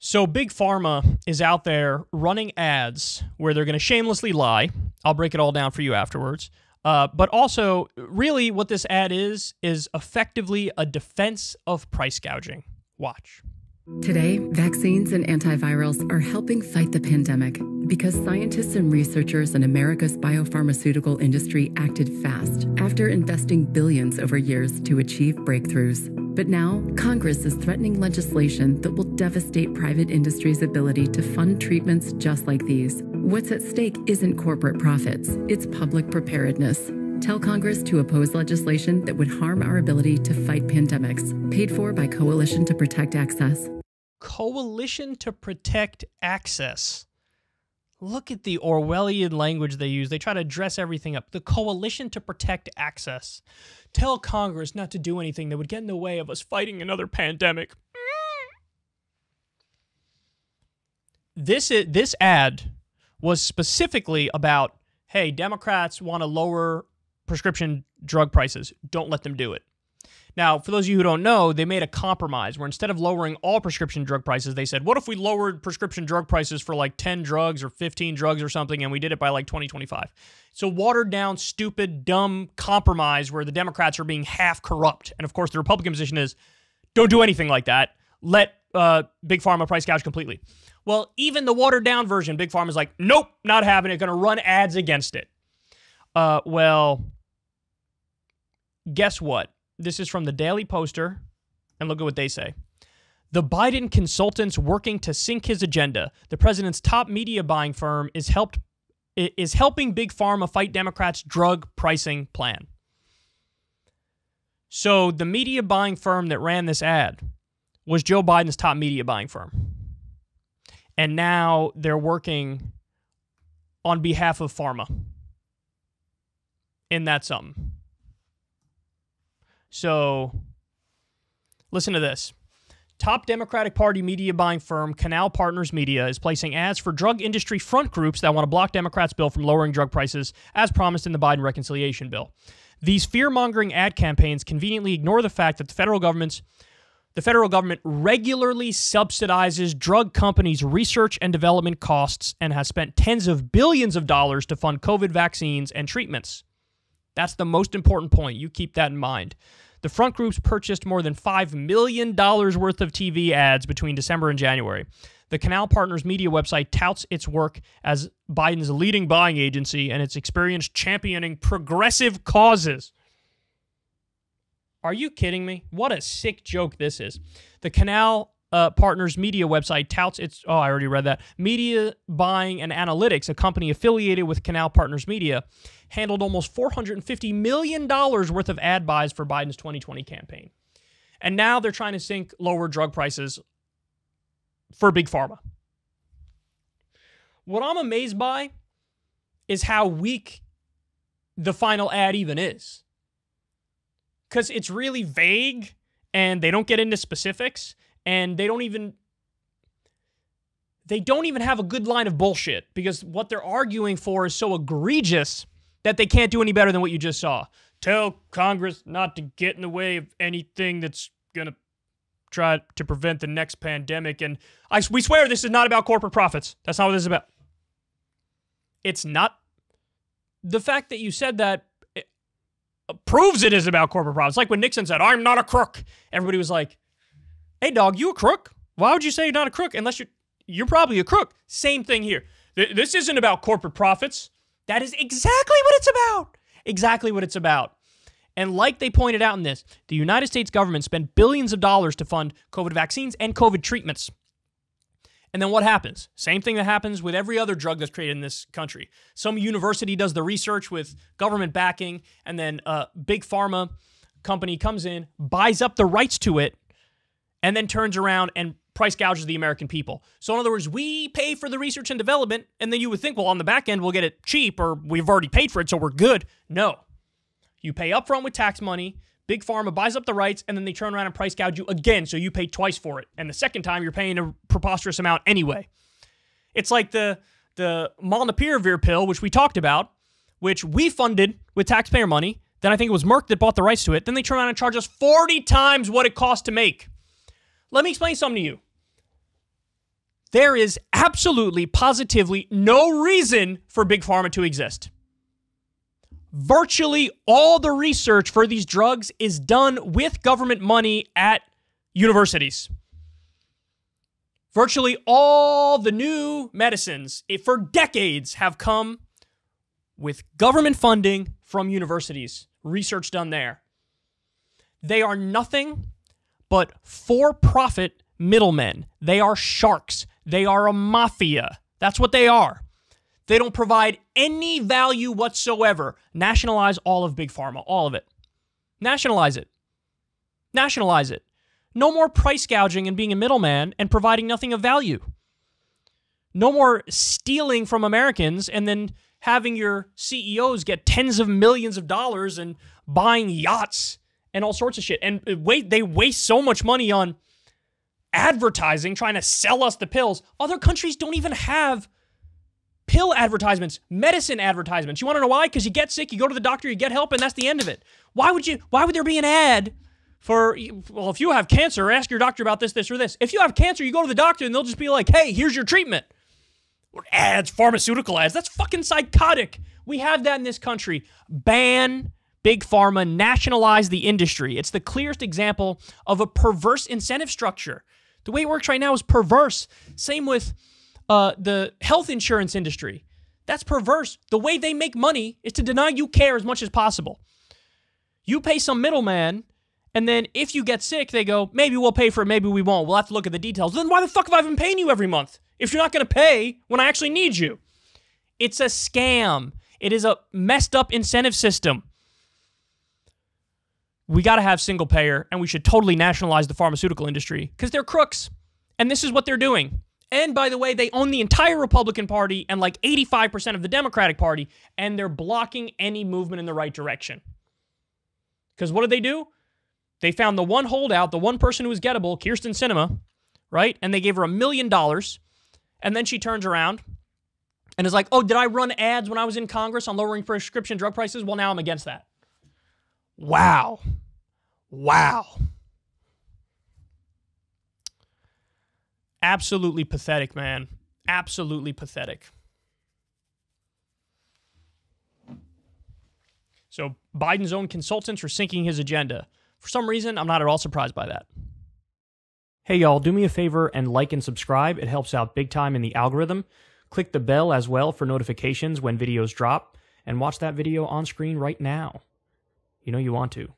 So Big Pharma is out there running ads where they're going to shamelessly lie. I'll break it all down for you afterwards. But also, really what this ad is effectively a defense of price gouging. Watch. Today, vaccines and antivirals are helping fight the pandemic because scientists and researchers in America's biopharmaceutical industry acted fast after investing billions over years to achieve breakthroughs. But now, Congress is threatening legislation that will devastate private industry's ability to fund treatments just like these. What's at stake isn't corporate profits, it's public preparedness. Tell Congress to oppose legislation that would harm our ability to fight pandemics. Paid for by Coalition to Protect Access. Coalition to Protect Access. Look at the Orwellian language they use. They try to dress everything up. The Coalition to Protect Access. Tell Congress not to do anything that would get in the way of us fighting another pandemic. This ad was specifically about, hey, Democrats want to lower prescription drug prices. Don't let them do it. Now, for those of you who don't know, they made a compromise where instead of lowering all prescription drug prices, they said, what if we lowered prescription drug prices for like 10 drugs or 15 drugs or something, and we did it by like 2025? So watered down, stupid, dumb compromise where the Democrats are being half corrupt. And of course, the Republican position is, don't do anything like that. Let Big Pharma price gouge completely. Well, even the watered down version, Big Pharma is like, nope, not having it, going to run ads against it. Well, guess what? This is from the Daily Poster, and look at what they say. The Biden consultants working to sink his agenda. The president's top media buying firm is helping Big Pharma fight Democrats' drug pricing plan. So the media buying firm that ran this ad was Joe Biden's top media buying firm. And now they're working on behalf of Pharma. Isn't that something? So, listen to this. Top Democratic Party media buying firm Canal Partners Media is placing ads for drug industry front groups that want to block Democrats' bill from lowering drug prices, as promised in the Biden reconciliation bill. These fear-mongering ad campaigns conveniently ignore the fact that the federal government regularly subsidizes drug companies' research and development costs and has spent tens of billions of dollars to fund COVID vaccines and treatments. That's the most important point. You keep that in mind. The front groups purchased more than $5 million worth of TV ads between December and January. The Canal Partners Media website touts its work as Biden's leading buying agency and its experience championing progressive causes. Are you kidding me? What a sick joke this is. The Canal Partners Media website touts its, I already read that, Media Buying and Analytics, a company affiliated with Canal Partners Media, handled almost $450 million worth of ad buys for Biden's 2020 campaign. And now they're trying to sink lower drug prices for Big Pharma. What I'm amazed by is how weak the final ad even is. Because it's really vague, and they don't get into specifics, and they don't even have a good line of bullshit, because what they're arguing for is so egregious that they can't do any better than what you just saw. Tell Congress not to get in the way of anything that's going to try to prevent the next pandemic. And we swear this is not about corporate profits. That's not what this is about. It's not. The fact that you said that proves it is about corporate profits. Like when Nixon said, I'm not a crook. Everybody was like, hey, dog, you a crook? Why would you say you're not a crook? Unless you're probably a crook. Same thing here. This isn't about corporate profits. That is exactly what it's about. Exactly what it's about. And like they pointed out in this, the United States government spent billions of dollars to fund COVID vaccines and COVID treatments. And then what happens? Same thing that happens with every other drug that's created in this country. Some university does the research with government backing, and then a big pharma company comes in, buys up the rights to it, and then turns around and price gouges the American people. So in other words, we pay for the research and development, and then you would think, well, on the back end, we'll get it cheap, or we've already paid for it, so we're good. No. You pay upfront with tax money, Big Pharma buys up the rights, and then they turn around and price gouge you again, so you pay twice for it. And the second time, you're paying a preposterous amount anyway. It's like the molnupiravir pill, which we talked about, which we funded with taxpayer money. Then I think it was Merck that bought the rights to it. Then they turn around and charge us 40 times what it cost to make. Let me explain something to you. There is absolutely, positively no reason for Big Pharma to exist. Virtually all the research for these drugs is done with government money at universities. Virtually all the new medicines for decades have come with government funding from universities, research done there. They are nothing but for-profit middlemen. They are sharks. They are a mafia. That's what they are. They don't provide any value whatsoever. Nationalize all of Big Pharma, all of it. Nationalize it. Nationalize it. No more price gouging and being a middleman and providing nothing of value. No more stealing from Americans and then having your CEOs get tens of millions of dollars and buying yachts and all sorts of shit. And they waste so much money on advertising, trying to sell us the pills. Other countries don't even have pill advertisements, medicine advertisements. You want to know why? Because you get sick, you go to the doctor, you get help, and that's the end of it. Why would there be an ad for, well, if you have cancer, ask your doctor about this, or this. If you have cancer, you go to the doctor and they'll just be like, hey, here's your treatment. Or ads, pharmaceutical ads. That's fucking psychotic. We have that in this country. Ban Big Pharma, nationalize the industry. It's the clearest example of a perverse incentive structure. The way it works right now is perverse. Same with the health insurance industry. That's perverse. The way they make money is to deny you care as much as possible. You pay some middleman, and then if you get sick, they go, maybe we'll pay for it, maybe we won't. We'll have to look at the details. Then why the fuck have I been paying you every month if you're not going to pay when I actually need you? It's a scam. It is a messed up incentive system. We got to have single payer, and we should totally nationalize the pharmaceutical industry because they're crooks, and this is what they're doing. And by the way, they own the entire Republican Party and like 85% of the Democratic Party, and they're blocking any movement in the right direction. Because what did they do? They found the one holdout, the one person who was gettable, Kirsten Sinema, right? And they gave her $1 million, and then she turns around and is like, oh, did I run ads when I was in Congress on lowering prescription drug prices? Well, now I'm against that. Wow. Wow. Absolutely pathetic, man. Absolutely pathetic. So Biden's own consultants are sinking his agenda. For some reason, I'm not at all surprised by that. Hey, y'all, do me a favor and like and subscribe. It helps out big time in the algorithm. Click the bell as well for notifications when videos drop, and watch that video on screen right now. You know you want to.